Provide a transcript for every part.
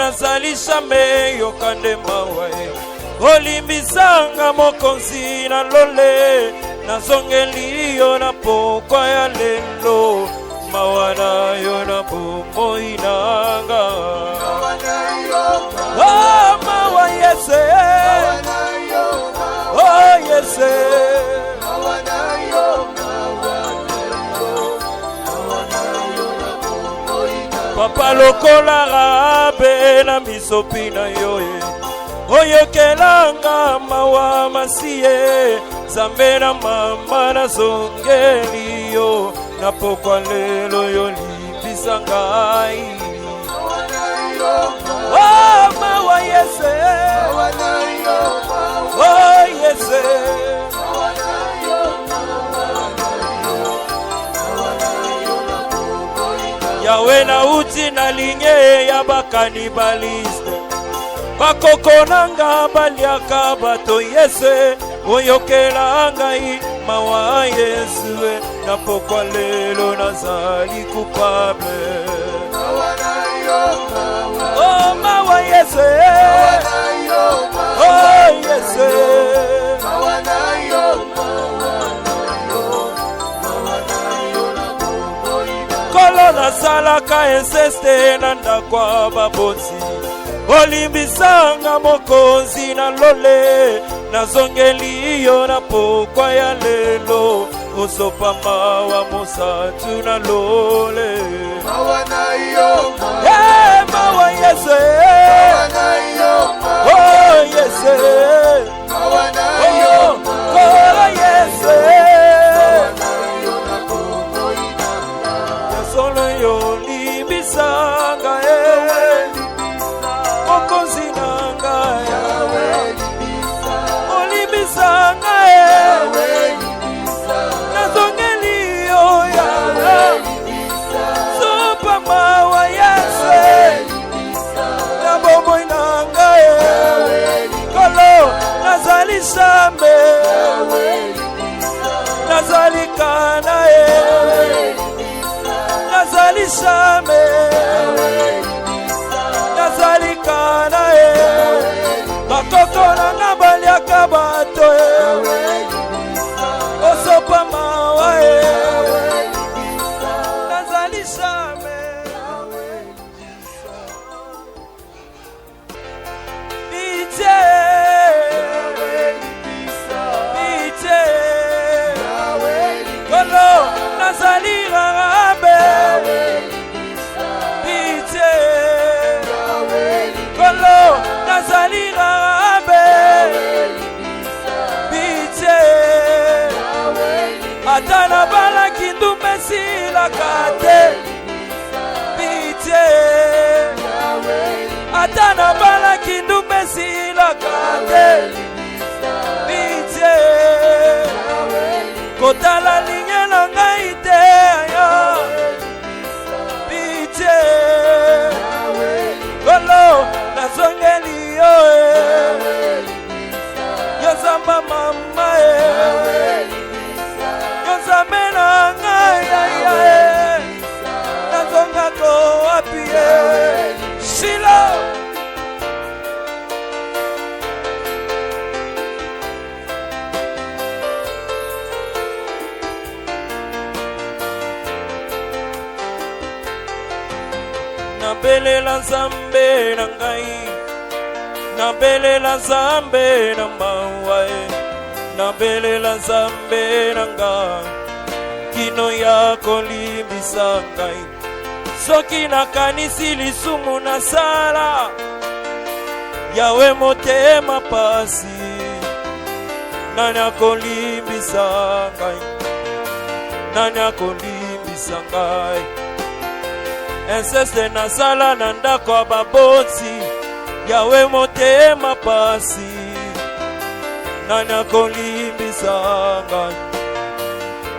nazali jamais yokande mawa olimbisanga mokonzi na lole nazongeli yo na pokwa ya lelo mawa na yo na bomoi nanga oh mawa yese oh yese papa lokola rabe na misopi na yo oyokelanga mawa masiye zambe na mama na zongeli yo na pokwa lelo yo limbisa ngai oh mawa yese oh yese Yawe na uti na linye ya bakanibaliste bakokonanga baliaka bato yese oyokela ngai mawa yesue na pokwa lelo nazali coupable oh mawa yese oh yese kolo nasalaka inseste na ndakwa babotsi olimbisanga mokonzi na lole nazongeli yo na pokwa ya lelo osopa mawa mosatu na lole mawa na yo mawa yese oh yese mawa na yo oh yese solo yo limbisanga mokonzi nanga Yawe olimbisanga nazongeli yo Yawe sopa mawa yese na bomoi nanga kolo nazali sambe nazali kana nazali shame nazali kana bakoko nanga baliaka bato osopa mawa nazali shame bite bite kolo nazali rabe bite kolo nazali rabe bite atana bala kindume silaka te bite atana bala kindume silaka te bite kotala linye na ngai te bite kolo nazongeli yo yozamba mama yozambe na ngai nazonga ko wapi shilo nabelela nzambe na ngai nabelela nzambe na mawa nabelela nzambe na ngai kino ya kolimbisa ngai soki nakanisi lisumu nasala Yawe motema pasi nani akolimbisa ngai nani akolimbisa ngai inseste nasala na ndako ya babotsi Yawe motema pasi nani akolimbisa ngai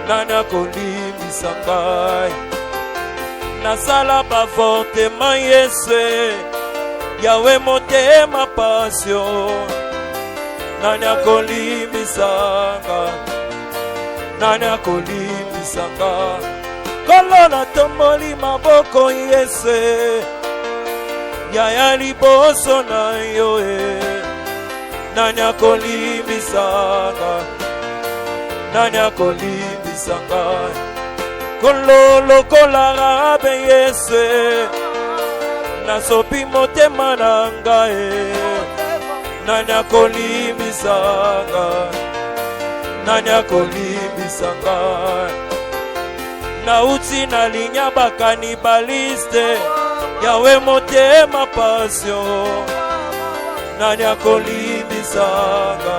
nani akolimbisa ngai nasala bavortema yese Yawe motema pasio nani akolimbisa ngai nani akolimbisa ngai kolo na tomboli maboko yese ya liboso na yo nani akolimbisanga nani akolimbisanga kolo lokola rabe Yesu nasopi motema na ngai nani akolimbisanga nani akolimbisanga nauti na linya bakanibaliste yawe motema pasio nani akolimbisanga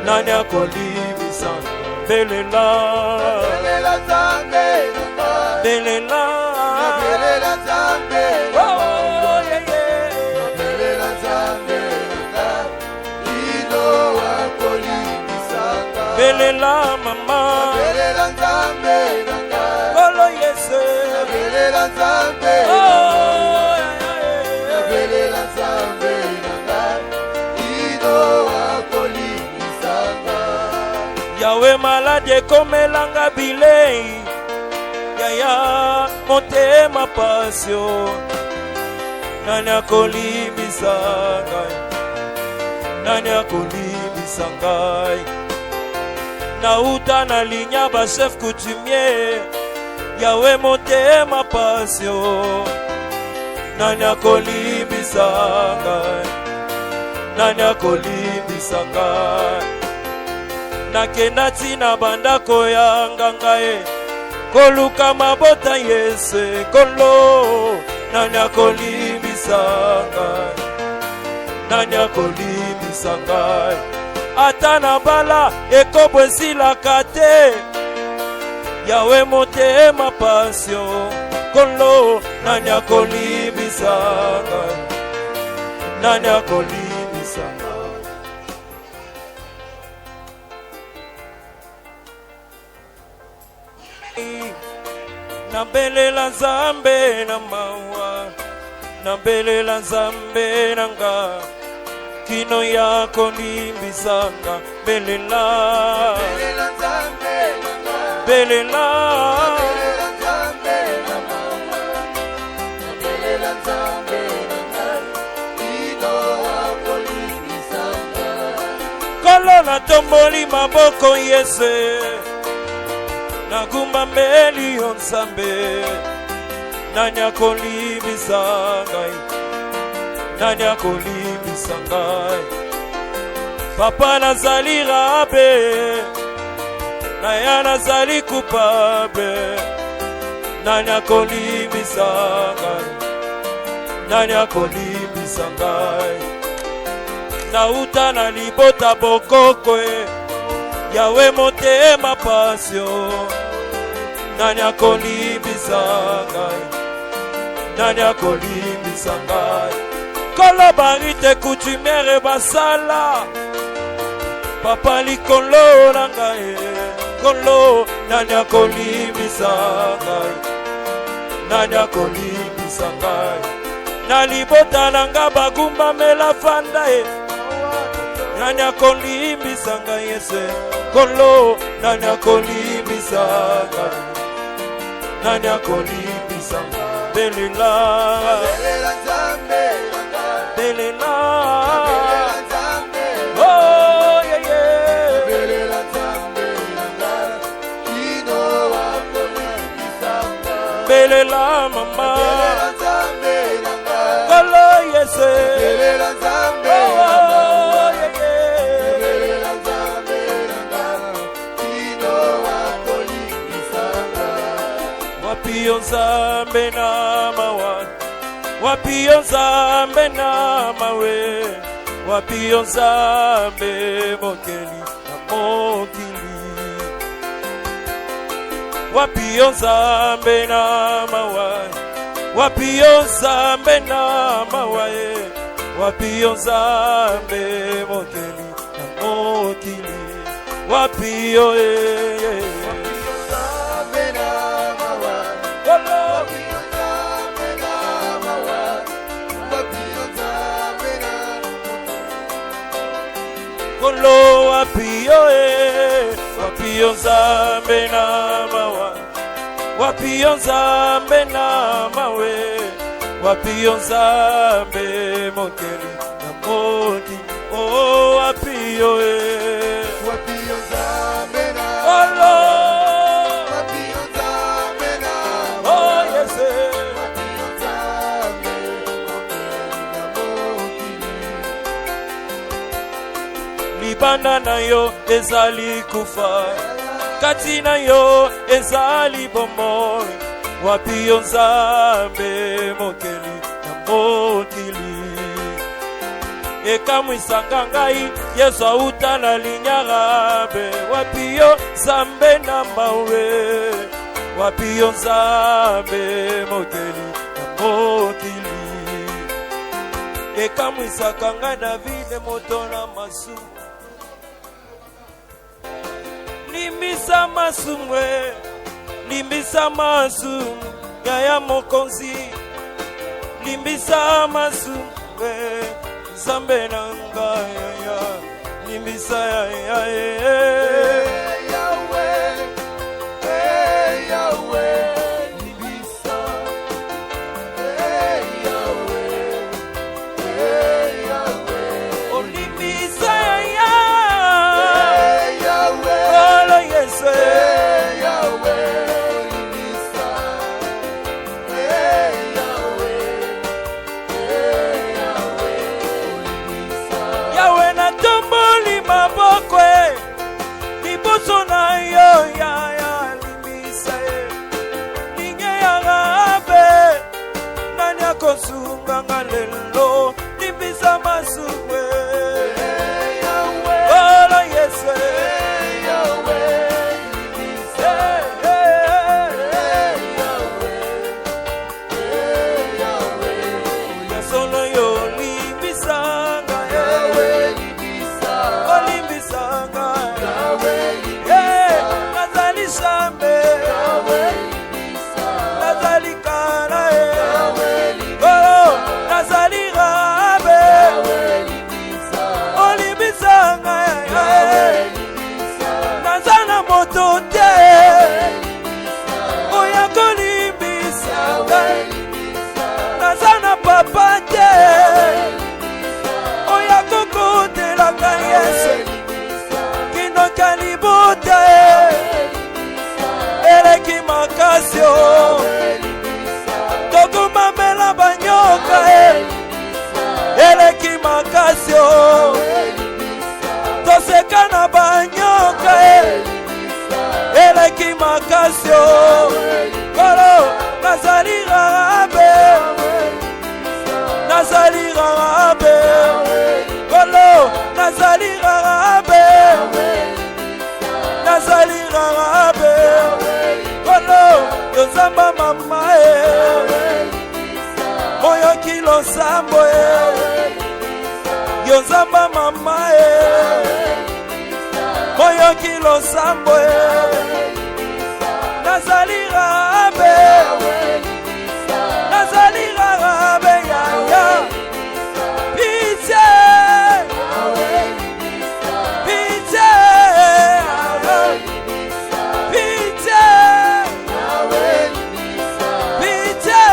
nani akolimbisanga belela zambe belela zambe oh yeah yeah belela zambe ino akolimbisanga belela mama belela zambe kolo Yesu belela zambe oh yeah belela zambe ino akolimbisanga yawe malade komelanga bilei yaya motema pasio nani akolimbisanga nani akolimbisanga nauta na linya ba chef coutumier yawe motema pasio nani akolimbisanga nani akolimbisanga nakenda tina bandako ya nganga koluka mabota Yesu kolo nani akolimbisanga nani akolimbisanga ata na bala ekobwesilaka te yawe motema pasio kolo nani akolimbisanga nani akolimbisanga nabelela Nzambe na mawa nabelela Nzambe nanga kino ya kolimbisanga belela belela Nzambe nanga belela Nzambe na mawa nabelela Nzambe nanga kino ya kolimbisanga kolo na tomboli maboko Yesu nagumba mbeli yo Nzambe nani akolimbisanga nani akolimbisanga papa nazali rabe naya nazali coupable nani akolimbisanga nani akolimbisanga nauta na libota bokoko yawe motema pasio nani akolimbisanga nani akolimbisanga kolo barite coutumiere basala papa likolo na ngai kolo nani akolimbisanga nani akolimbisanga na libota nanga bagumba mela fanda nani akolimbisanga Yesu kolo nani akolimbisanga nani akolimbisanga belela belela Nzambe belela Nzambe oh yeah yeah belela Nzambe ino akolimbisanga belela mama belela Nzambe kolo Yesu belela Nzambe wapiyo Nzambe na mawa wapiyo Nzambe na mawe wapiyo Nzambe mokeli na mokili wapiyo Nzambe na mawa wapiyo Nzambe na mawa wapiyo Nzambe mokeli na mokili wapiyo kolo wapiyo wapiyo Nzambe na mawa wapiyo Nzambe na mawe wapi yo Nzambe mokeli na mokili. Oh, wapi yo wapi yo Nzambe na wapi yo Nzambe na oh yes wapi yo Nzambe mokeli na mokili. Libanda na yo ezali kufa, kati na yo ezali bomoi. Wapi yo Nzambe mokeli na mokili. Ekamwisanga ngai Yesu auta na linyarabe. Wapi yo Nzambe na mawe, wapi yo Nzambe mokeli na mokili. Ekamwisaka ngai Davide moto na masumu. Limbisa masumwe, limbisa masumu ya mokonzi. Limbisa masumwe Nzambe na ngai ya limbisa ya Yahweh, Yahweh, limbisa. Yahweh, Yahweh, oh limbisa ya Yahweh, oh yes Yahweh, limbisa. Yahweh na tomboli maboko liboso na yo ya limbisa linye ya rabe. Nani akosunga nga lelo limbisa masumwe Yahweh, oh yes Yahweh, limbisa. Yasono yo limbisanga olimbisanga nazali Nzambe nazali kana oh nazali rabe olimbisanga nazana moto te oya kolimbisanga nazana papa te oya kokotelanga Yesu kinoka libota eleki makasio tokumamela banyoka eleki makasio toseka na banyoka eleki makasio kolo nazali rabe nazali rabe kolo nazali rabe nazali rabe kolo yo Nzamba mama moyo kilo sambo yo Nzamba mama moyo kilo sambo nazali rabe nazali rabe ya pitié pitié pitié pitié.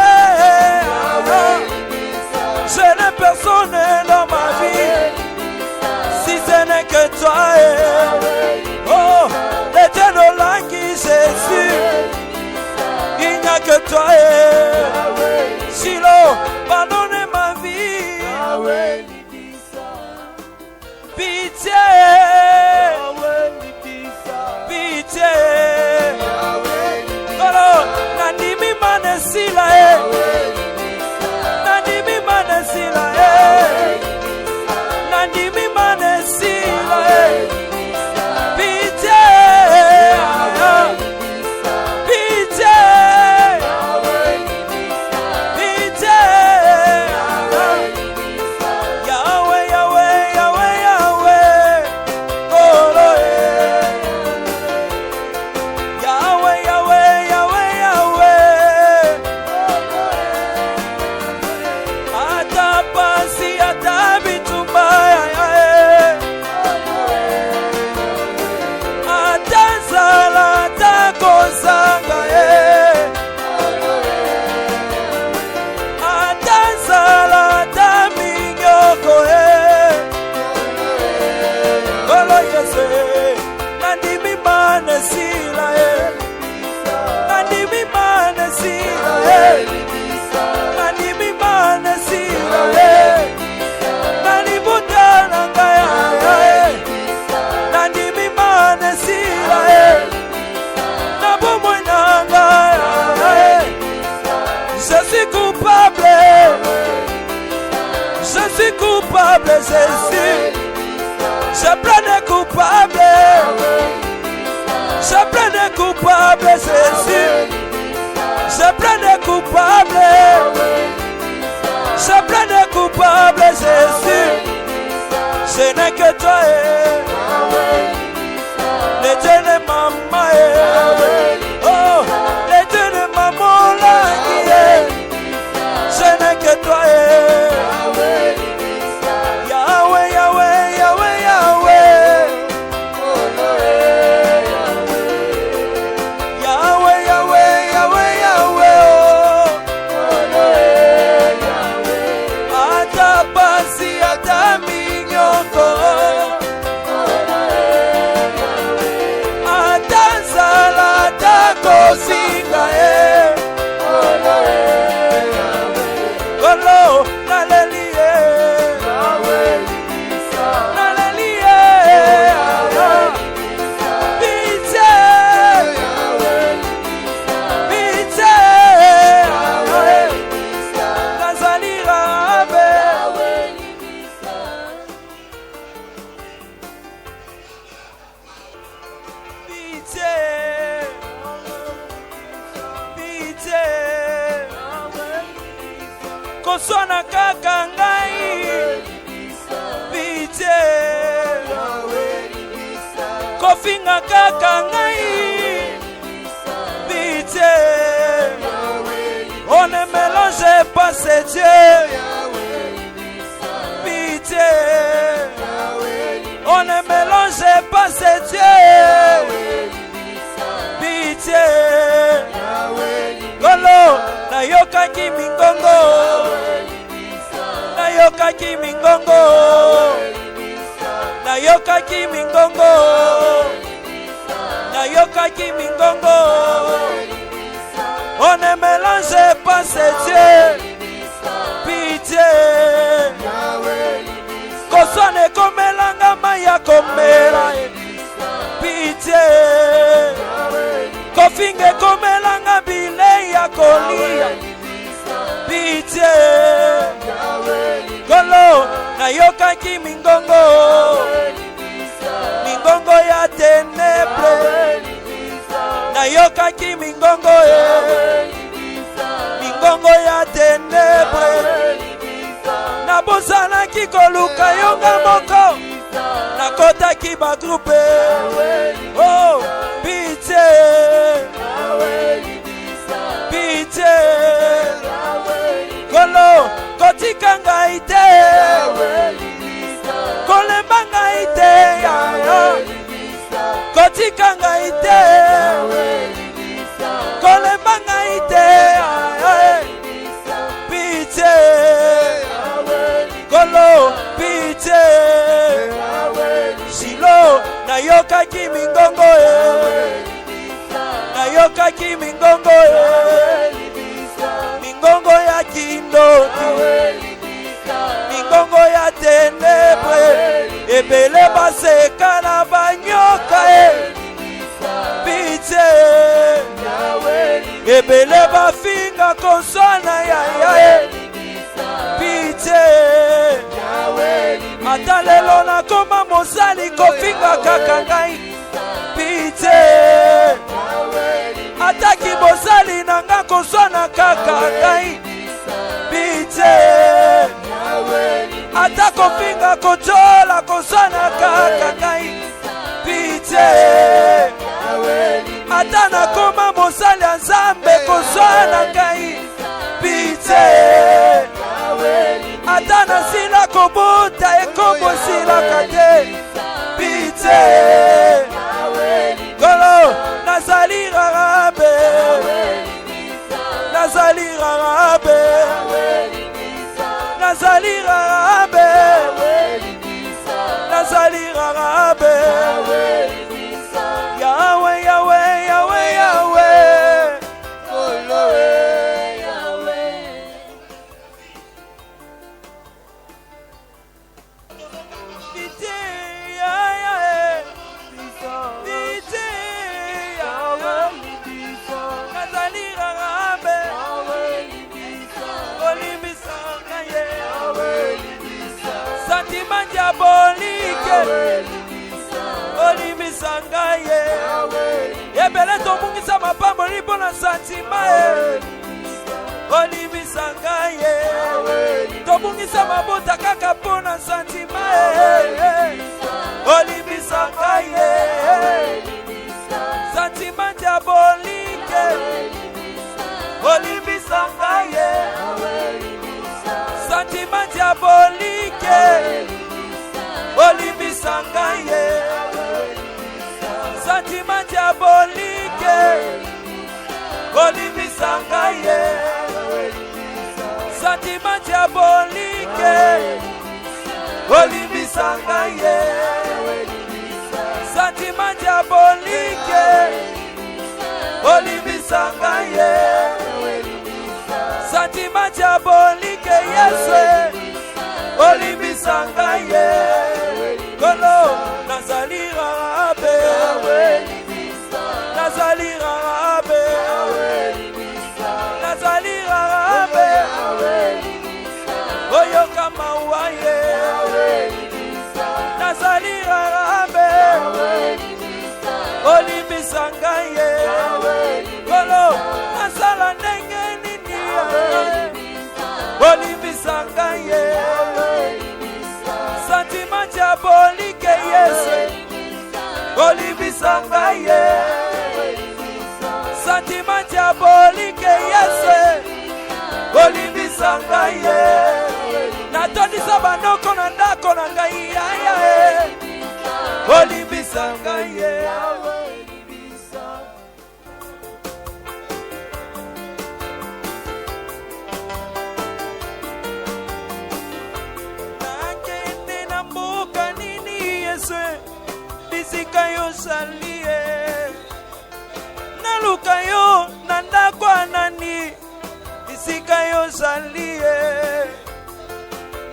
Je n'ai personne dans ma vie si ce n'est que toi. Oh, l'éternel qui Jésus, il n'y a que toi. Shiloh, pardonne ma vie. Pitié, pitié. Oh, nandimi manesila nandimi manesila nandimi manesila pitié, pitié, pitié. Je suis coupable, Jésus. Je plaide coupable. Je plaide coupable, Jésus. Je plaide coupable. Je plaide coupable, Jésus. Ce n'est que toi, le Dieu de maman, oh, le Dieu de maman, là, ce n'est que toi, Yahweh, Yahweh, Yahweh, Yahweh, Yahweh, Yahweh, Yahweh, Yahweh, ata basi, ata minyoko, ata zala, ata kosinga, Golo, nalelie, nalelie, pite, pite, nazali rabe, pite, pite. Koswana kaka ngai pite kofinga kaka ngai pite on ne mélange pas ces dieux pite on ne mélange pas ces dieux pite Golo nayokaki mingongo nayokaki mingongo nayokaki mingongo nayokaki mingongo on ne mélange pas ces dieux pitié kosane komelanga maya komela pitié kofinge komelanga bile ya kolia pitié Golo nayokaki mingongo mingongo ya tenebre nayokaki mingongo mingongo ya tenebre nabozalaki koluka yonga moko nakotaki bagroupe oh pitié pitié Golo kotika ngai te kolemba ngai te kotika ngai te kolemba ngai te pitié Golo pitié Shilo nayokaki mingongo nayokaki mingongo mingongo ya kindoki mingongo ya tenebre ebele baseka na banyoka pitié ebele bafinga koswana ya pitié ata lelo nakoma mosali kofinga kaka ngai pitié ataki bosali nanga koswana kaka ngai pitié ata kofinga kojola koswana kaka ngai pitié ata nakoma mosali ya Nzambe koswana ngai pitié ata nasila kobuta ekobosilaka te pitié Golo nazali rarabe nazali rarabe nazali rarabe nazali rarabe Yahweh Yahweh Yahweh Yahweh olimbisa ngai ebele tobungisa mapambo lipo na santima olimbisa ngai tobungisa mabota kaka po na santima olimbisa ngai santima diabolike olimbisa ngai santima diabolike olimbisa ngai santima diabolike olimbisa ngai santima diabolike olimbisa ngai santima diabolike olimbisa ngai santima diabolike Yesu olimbisa ngai kolo nazali rabe nazali rabe nazali rabe oyo kama waye nazali rabe olimbisa ngai kolo asala ndenge nini olimbisa ngai santima diabolike Yesu olimbisa ngai santima diabolike Yesu olimbisa ngai natondisa banoko na ndako na ngai olimbisa ngai nakende na mboka nini Yesu bisika yo salie naluka yo na ndako nani bisika yo salie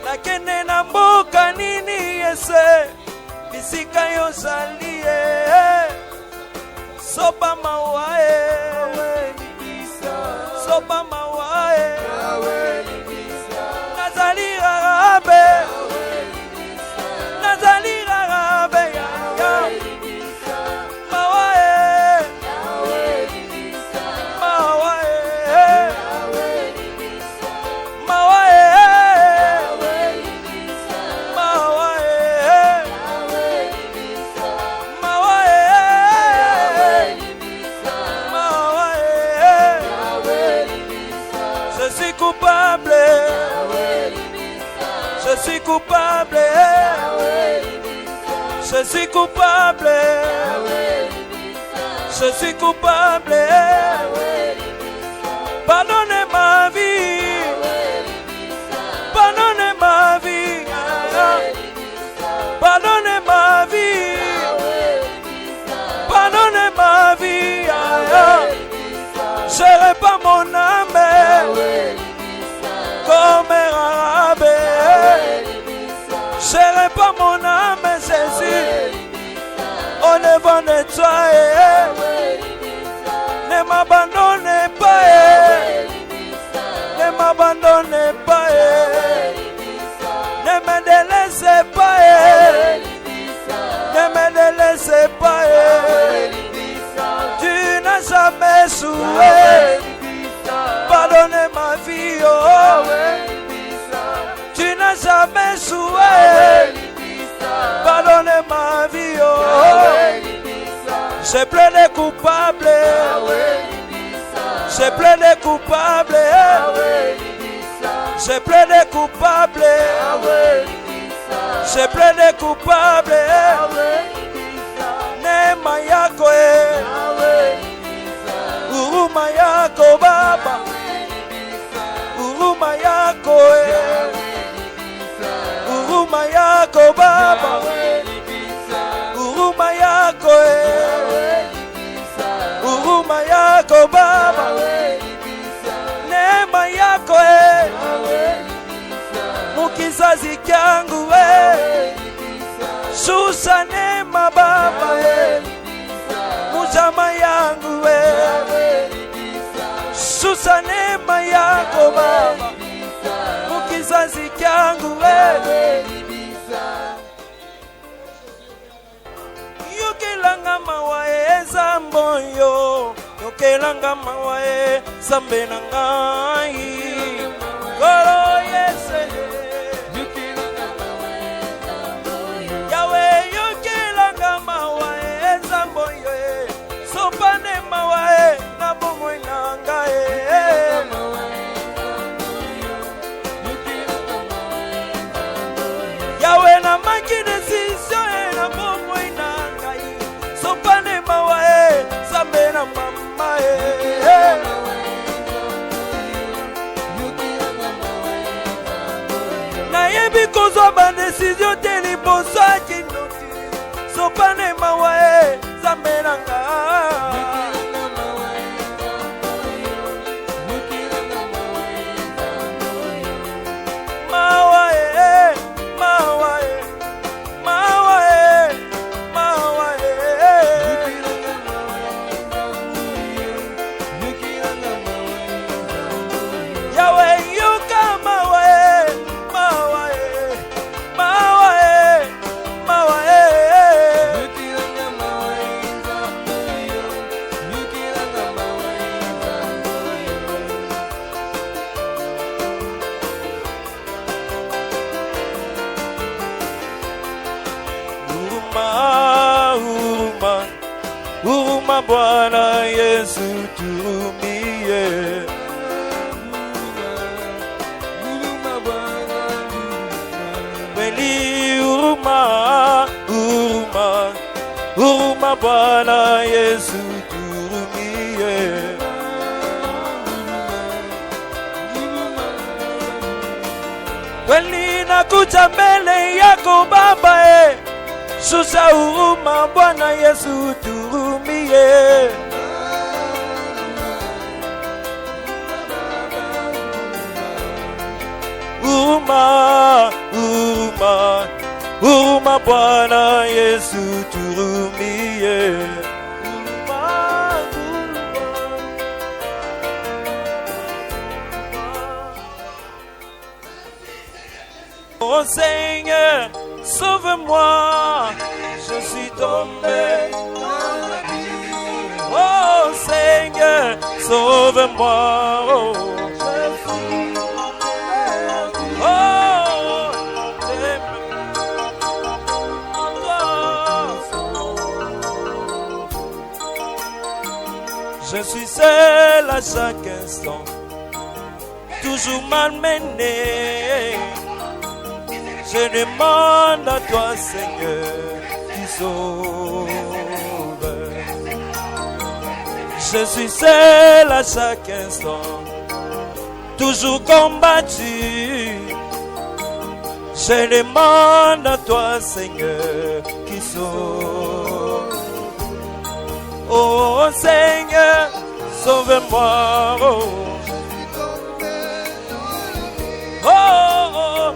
nakende na mboka nini Yesu bisika yo salie sopa mawae sopa mawae nazali rabe nazali rabe mawae je suis coupable, je suis coupable, je suis coupable, pardonnez ma vie, pardonnez ma vie, pardonnez ma vie, pardonnez ma vie, je répands mon âme comme arabe. Je répands mon âme, Jésus, au devant de toi. Ne m'abandonnez pas, ne m'abandonnez pas, ne me délaissez pas, ne me délaissez pas. Tu n'as jamais souhaité pardonner ma vie, oh. Tu n'as jamais souhaité pardonner ma vie, oh. J'ai plein de coupables, j'ai plein de coupables, j'ai plein de coupables, j'ai plein de coupables. Nema yako huruma yako Baba, huruma yako huruma yako Baba, huruma yako huruma yako Baba, neema yako mukizazi kyangu shusha neema Baba mujama yangu shusha neema yako Baba mukizazi kyangu lukilanga mawae Zambe na ngai Kolo Yesu Yahweh yukilanga mawae Zamboye Sopane mawae na bomoi na ngai Yahweh na maki decision na bomoi na ngai Sopane mawae Zambe na mama Nayebi kozwa ba decision te liboso ya kinoti Sopane mawae Zambe na ngai Huruma Bwana Yesu tuhurumie. Kweli huruma, huruma, huruma Bwana Yesu tuhurumie. Kweli nakuja mbele yako Baba Shusha huruma Bwana Yesu tuhurumie. Huruma, huruma, huruma Bwana Yesu tuhurumie. Oh Seigneur, sauve-moi, je suis tombé dans l'abîme. Oh Seigneur, sauve-moi, oh, je suis perdu. Oh, je suis seul à chaque instant, toujours malmené. Je demande à toi, Seigneur, qui sauve. Je suis seul à chaque instant, toujours combattu. Je demande à toi, Seigneur, qui sauve. Oh Seigneur, sauve-moi. Oh, oh, oh.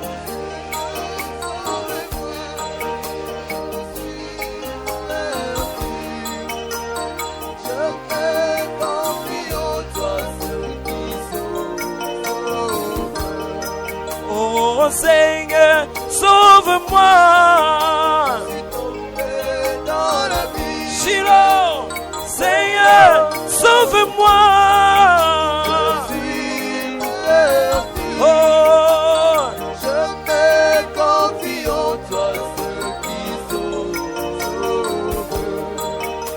Oh Seigneur, sauve-moi. Shiloh, Seigneur, sauve-moi. Oh, je me confie en toi, ce qui sauve.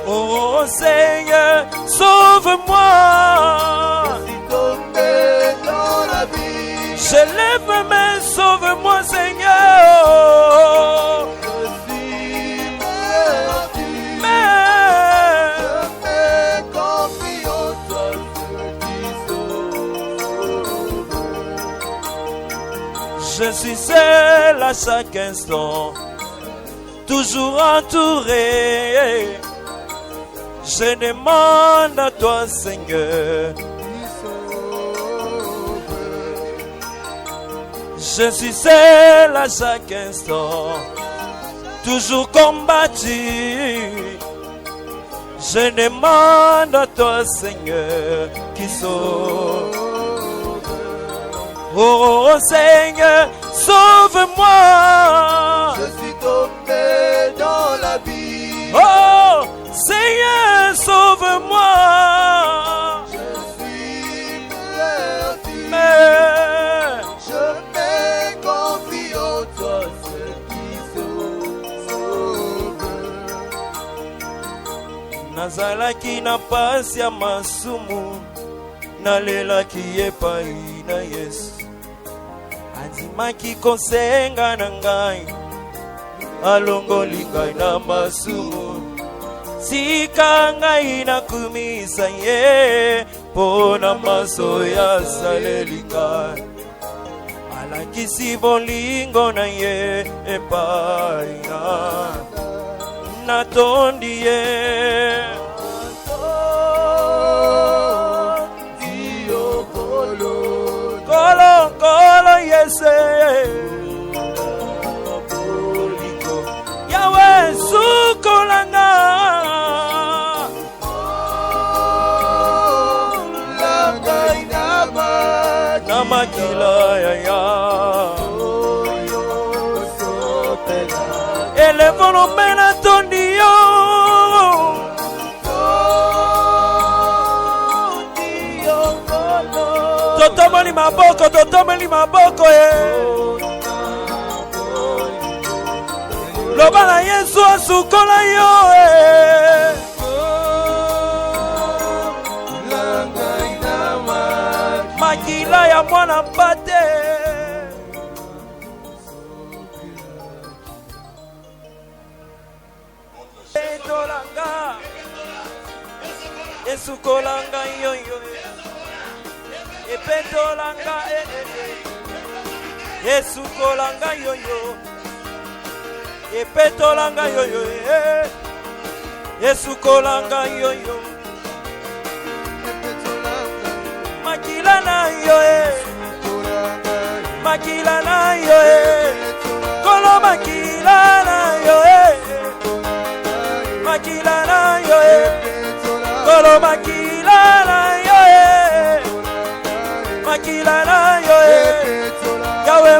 Oh Seigneur, sauve-moi. Je suis tombé dans la vie. Je lève mes mains, sauve-moi Seigneur. Je suis perdu. Mais je me confie en toi, ce qui sauve. je suis seul à chaque instant, toujours entouré. Je demande à toi Seigneur. Je suis seul à chaque instant, toujours combattu. Je demande à toi, Seigneur, qui sauve. Oh Seigneur, sauve-moi. Je suis tombé dans la vie. Oh Seigneur, sauve-moi. Nazalaki na pasi ya masumu, nalelaki epai na Yesu. Andimaki kosenga na ngai, alongoli ngai na masumu. Sika ngai nakumisa ye, pona maso ya saleli ngai. Alakisi bolingo na ye epai na tondi ye. Kolo kolo yese Yahweh sukolanga na makila ya elevons pena tondi yo. Totomeli maboko loba na Yesu asukola yo makila ya mwana mpate. Petolanga esukolanga yo epetolanga esukolanga yo epetolanga yo esukolanga yo makila na yo kolo makila na yo kolo makila na yo Yahweh